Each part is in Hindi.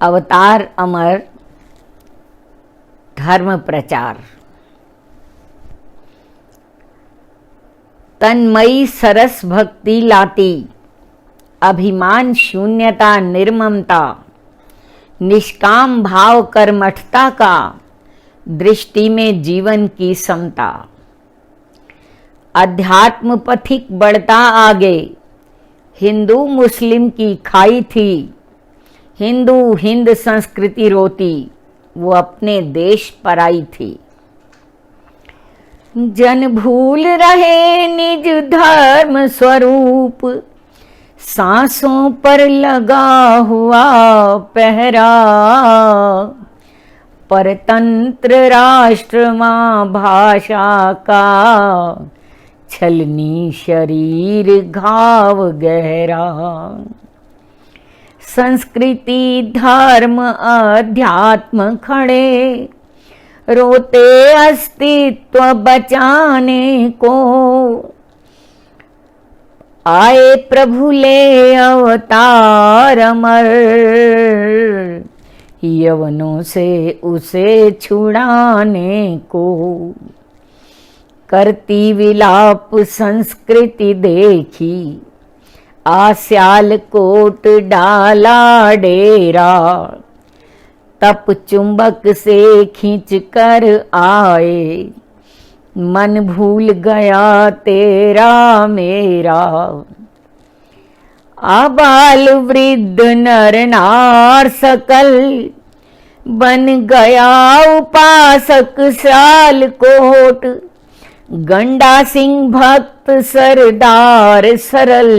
अवतार अमर धर्म प्रचार। तन्मयी सरस भक्ति लाती, अभिमान शून्यता निर्ममता, निष्काम भाव कर्मठता का, दृष्टि में जीवन की समता। अध्यात्म पथिक बढ़ता आगे, हिंदू मुस्लिम की खाई थी। हिंदू हिंद संस्कृति रोती, वो अपने देश पर आई थी। जन भूल रहे निज धर्म स्वरूप, सांसों पर लगा हुआ पहरा। परतंत्र राष्ट्र माँ भाषा का, छलनी शरीर घाव गहरा। संस्कृति धर्म अध्यात्म खड़े, रोते अस्तित्व बचाने को। आए प्रभु ले अवतार अमर, यवनों से उसे छुड़ाने को। करती विलाप संस्कृति देखी, आस्याल कोट डाला डेरा। तप चुंबक से खींच कर आए, मन भूल गया तेरा मेरा। आबाल वृद्ध नर नार सकल, बन गया उपासक साल कोट। गंडा सिंह भक्त सरदार सरल,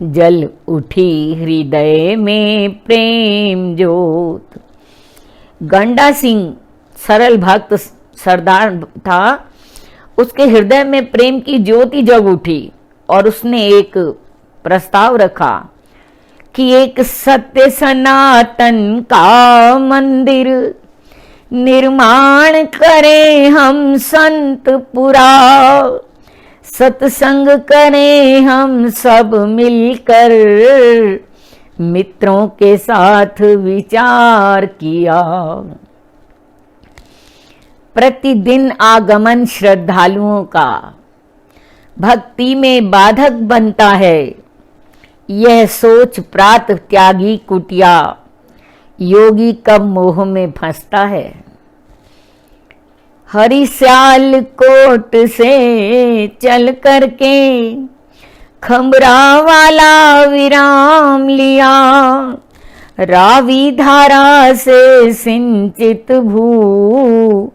जल उठी हृदय में प्रेम ज्योत। गंडा सिंह सरल भक्त सरदार था, उसके हृदय में प्रेम की ज्योति जग उठी और उसने एक प्रस्ताव रखा कि एक सत्य सनातन का मंदिर निर्माण करें हम संत पुरा। सत्संग करें हम सब मिलकर, मित्रों के साथ विचार किया। प्रतिदिन आगमन श्रद्धालुओं का भक्ति में बाधक बनता है। यह सोच प्रात त्यागी कुटिया, योगी कब मोह में फंसता है। हरिश्याल कोट से चल करके खंबरा वाला विराम लिया। रावी धारा से सिंचित भू,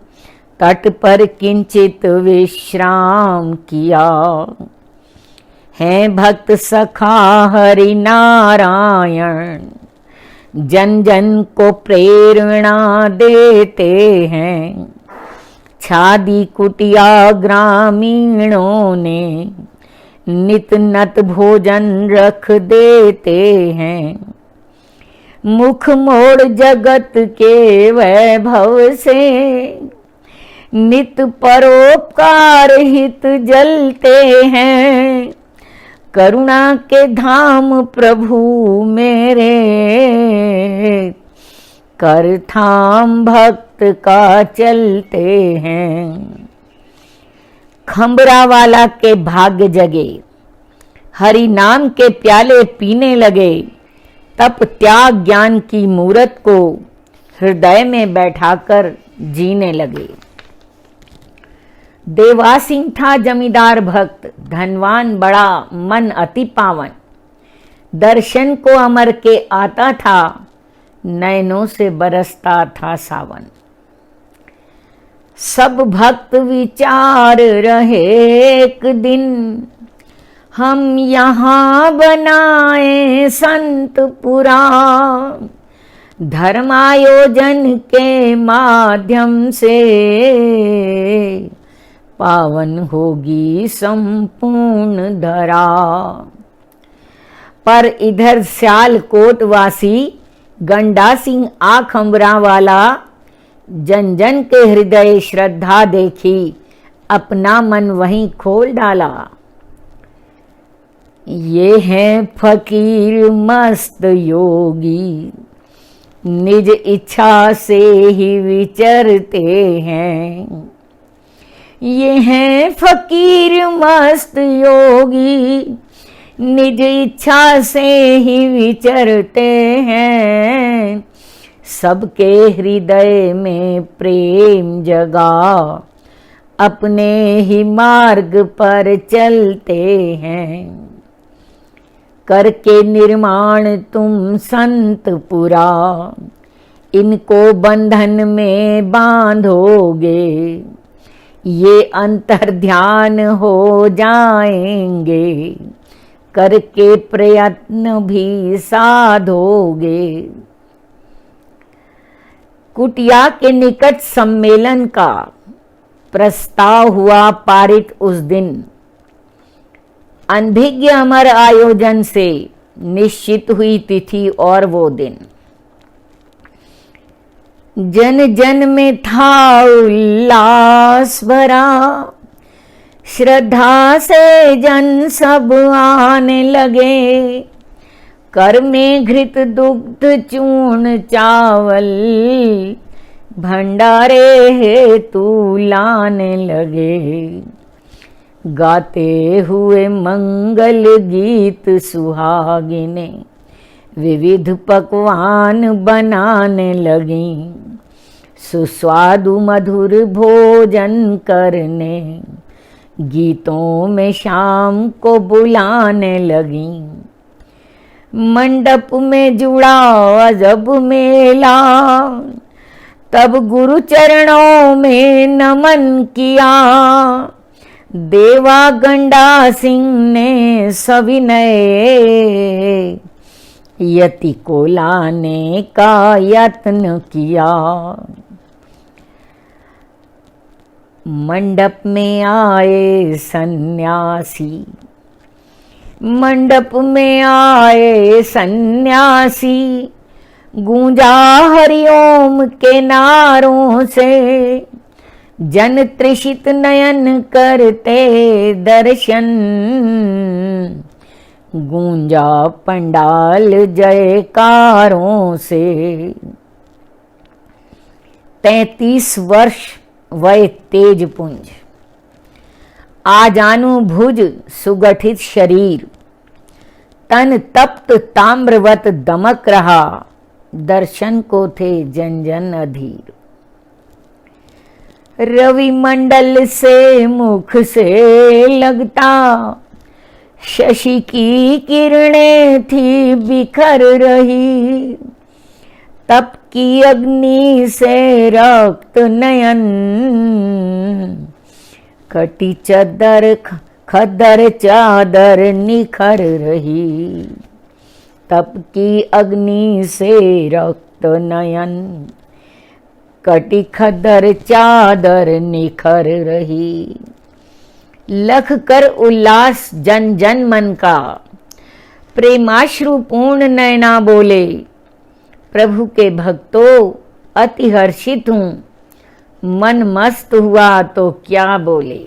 तट पर किंचित विश्राम किया। हैं भक्त सखा हरि नारायण, जन जन को प्रेरणा देते हैं। छादी कुटिया ग्रामीणों ने, नित नत भोजन रख देते हैं। मुख मोड़ जगत के वैभव से, नित परोपकार हित जलते हैं। करुणा के धाम प्रभु मेरे, कर थाम भक्त का चलते हैं। खंबरा वाला के भाग्य जगे, हरि नाम के प्याले पीने लगे। तप त्याग ज्ञान की मूरत को हृदय में बैठाकर जीने लगे। देवा सिंह था जमींदार भक्त, धनवान बड़ा मन अति पावन। दर्शन को अमर के आता था, नयनों से बरसता था सावन। सब भक्त विचार रहे एक दिन, हम यहाँ बनाए संतपुरा। धर्मायोजन के माध्यम से, पावन होगी संपूर्ण धरा। पर इधर सियालकोट वासी गंडा सिंह खंबरा वाला, जन जन के हृदय श्रद्धा देखी, अपना मन वहीं खोल डाला। ये हैं फकीर मस्त योगी, निज इच्छा से ही विचरते हैं। ये हैं फकीर मस्त योगी, निज इच्छा से ही विचरते हैं। सबके हृदय में प्रेम जगा, अपने ही मार्ग पर चलते हैं। करके निर्माण तुम संत पुरा, इनको बंधन में बांधोगे। ये अंतर ध्यान हो जाएंगे, करके प्रयत्न भी साधोगे। कुटिया के निकट सम्मेलन का प्रस्ताव हुआ पारित उस दिन। अनभिज्ञ अमर आयोजन से निश्चित हुई तिथि और वो दिन। जन जन में था उल्लास भरा, श्रद्धा से जन सब आने लगे। कर में घृत दुग्ध चूर्ण चावल, भंडारे हेतु लाने लगे। गाते हुए मंगल गीत सुहागिने, विविध पकवान बनाने लगी। सुस्वादु मधुर भोजन करने, गीतों में शाम को बुलाने लगी। मंडप में जुड़ा अजब मेला, तब गुरु चरणों में नमन किया। देवा गंडा सिंह ने सविनय, यति को लाने का यत्न किया। मंडप में आए सन्यासी, मंडप में आए सन्यासी। गूंजा हरिओम के नारों से, जन त्रिषित नयन करते दर्शन। गूंजा पंडाल जयकारों से। 33 वर्ष वय तेजपुंज, आजानुभुज सुगठित शरीर। तन तप्त ताम्रवत दमक रहा, दर्शन को थे जन जन अधीर। रवि मंडल से मुख से लगता, शशि की किरणें थी बिखर रही। तप की अग्नि से रक्त नयन, कटी चदर खदर चादर निखर रही। तप की अग्नि से रक्त नयन, कटी खदर चादर निखर रही। लख कर उल्लास जन जन मन का, प्रेमाश्रु पूर्ण नयना बोले। प्रभु के भक्तों अति हर्षित हूं, मन मस्त हुआ तो क्या बोले।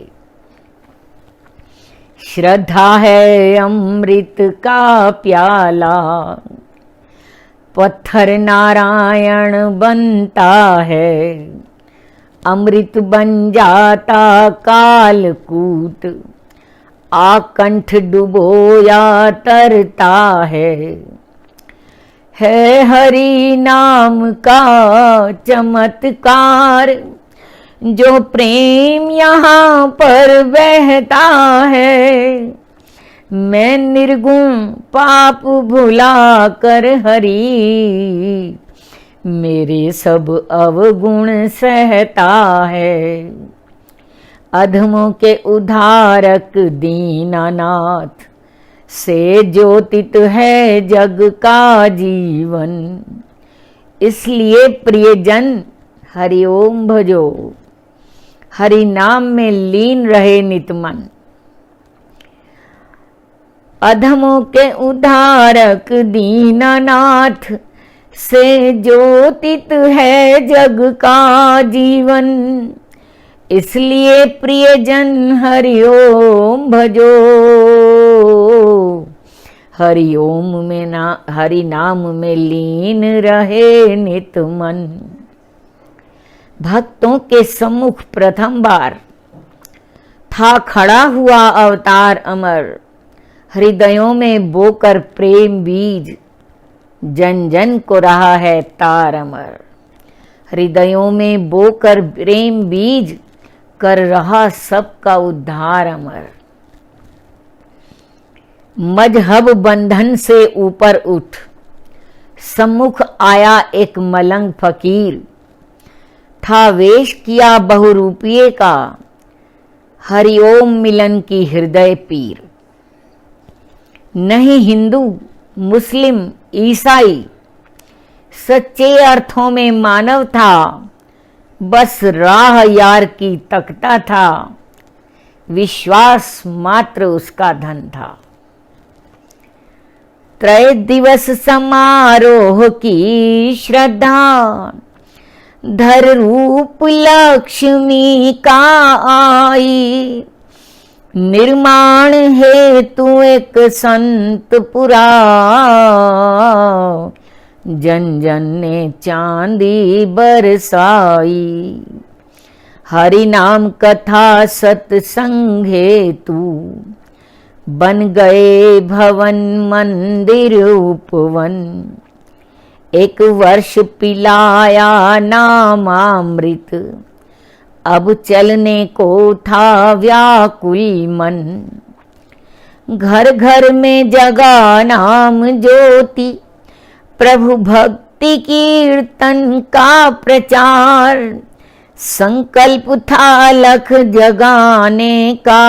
श्रद्धा है अमृत का प्याला, पत्थर नारायण बनता है। अमृत बन जाता कालकूट, आकंठ डुबोया तरता है हरि नाम का चमत्कार। जो प्रेम यहाँ पर बहता है, मैं निर्गुण पाप भुला कर हरि, मेरे सब अवगुण सहता है। अधमों के उद्धारक दीनानाथ, से ज्योतित है जग का जीवन। इसलिए प्रियजन हरि ओम भजो, हरि नाम में लीन रहे नितमन। अधमों के उद्धारक दीनानाथ, से ज्योतित है जग का जीवन। इसलिए प्रियजन हरि ओम भजो। हरि ओम में हरि नाम में लीन रहे नित मन। भक्तों के सम्मुख प्रथम बार था खड़ा हुआ अवतार अमर, हृदयों में बोकर प्रेम बीज, जन जन को रहा है तार अमर। हृदयों में बोकर प्रेम बीज, कर रहा सबका उद्धार अमर। मजहब बंधन से ऊपर उठ, सम्मुख आया एक मलंग फकीर, था वेश किया बहुरूपिये का, हरिओम मिलन की हृदय पीर। नहीं हिंदू मुस्लिम ईसाई सच्चे अर्थों में मानव था, बस राह यार की तकता था, विश्वास मात्र उसका धन था। त्रय दिवस समारोह की श्रद्धा, धर रूप लक्ष्मी का आई, निर्माण हेतु एक संतपुरा, जन जन ने चांदी बरसाई। हरि नाम कथा सत्संग हेतु, बन गए भवन मंदिर उपवन। एक वर्ष पिलाया नामामृत, अब चलने को था व्याकुल मन। घर घर में जगा नाम ज्योति, प्रभु भक्ति कीर्तन का प्रचार। संकल्प था लख जगाने का,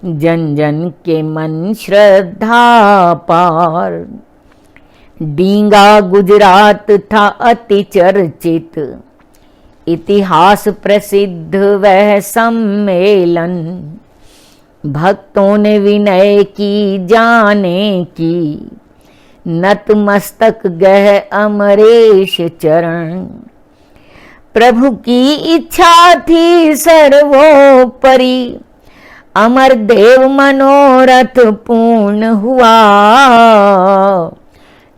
जन जन के मन श्रद्धा पार। डींगा गुजरात था अति चर्चित, इतिहास प्रसिद्ध वह सम्मेलन। भक्तों ने विनय की जाने की, नतमस्तक गए अमरेश चरण। प्रभु की इच्छा थी सर्वोपरि, अमर देव मनोरथ पूर्ण हुआ।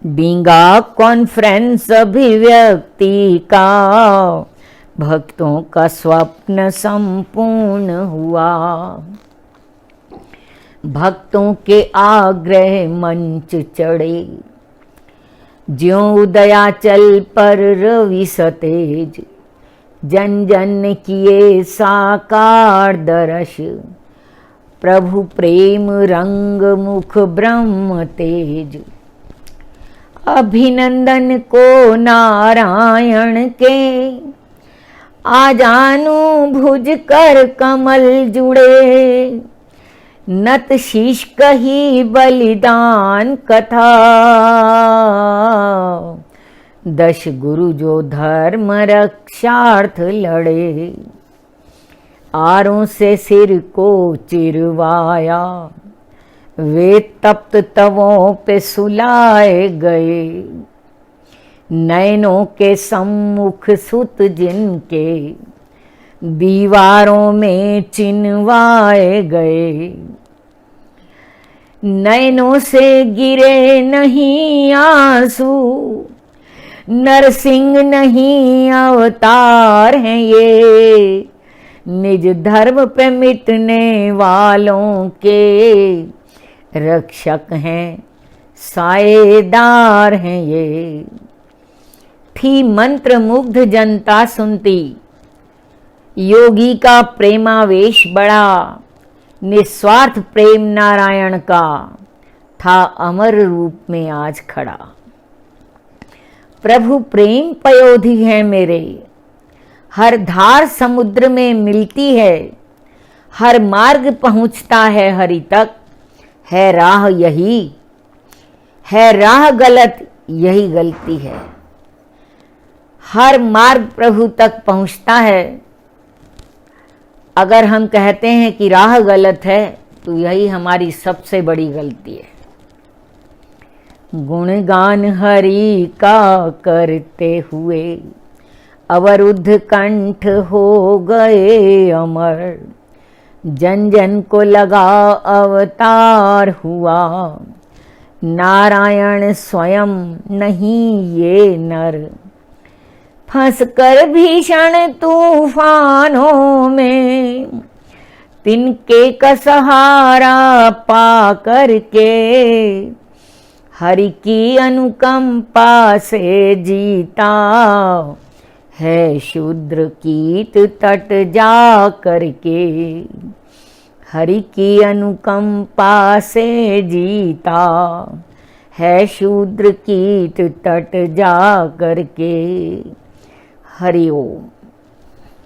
डींगा कॉन्फ्रेंस अभिव्यक्ति का, भक्तों का स्वप्न संपूर्ण हुआ। भक्तों के आग्रह मंच चढ़े, ज्यों उदयाचल पर रवि सतेज। जन जन किए साकार दर्श, प्रभु प्रेम रंग मुख ब्रह्म तेज। अभिनंदन को नारायण के, आजानु भुज कर कमल जुड़े। नत शीश कही बलिदान कथा, दश गुरु जो धर्म रक्षार्थ लड़े। आरों से सिर को चिरवाया, वे तप्त तवों पे सुलाए गए। नयनों के सम्मुख सुत जिनके, दीवारों में चिन्हवाए गए। नयनों से गिरे नहीं आंसू, नरसिंह नहीं अवतार हैं ये। निज धर्म पे मिटने वालों के, रक्षक हैं साएदार हैं ये। थी मंत्र मुग्ध जनता सुनती, योगी का प्रेमावेश बड़ा। निस्वार्थ प्रेम नारायण का, था अमर रूप में आज खड़ा। प्रभु प्रेम पयोधि है मेरे, हर धार समुद्र में मिलती है। हर मार्ग पहुंचता है हरि तक, है राह यही, है राह गलत यही गलती है। हर मार्ग प्रभु तक पहुंचता है। अगर हम कहते हैं कि राह गलत है, तो यही हमारी सबसे बड़ी गलती है। गुणगान हरि का करते हुए, अवरुद्ध कंठ हो गए अमर। जन जन को लगा अवतार हुआ, नारायण स्वयं नहीं ये नर। फंस कर भीषण तूफानों में, तिनके का सहारा पा करके, हरि की अनुकंपा से जीता है शूद्र कीट तट जा करके। हरि की अनुकंपा से जीता है शूद्र कीट तट जा करके। हरि ओम।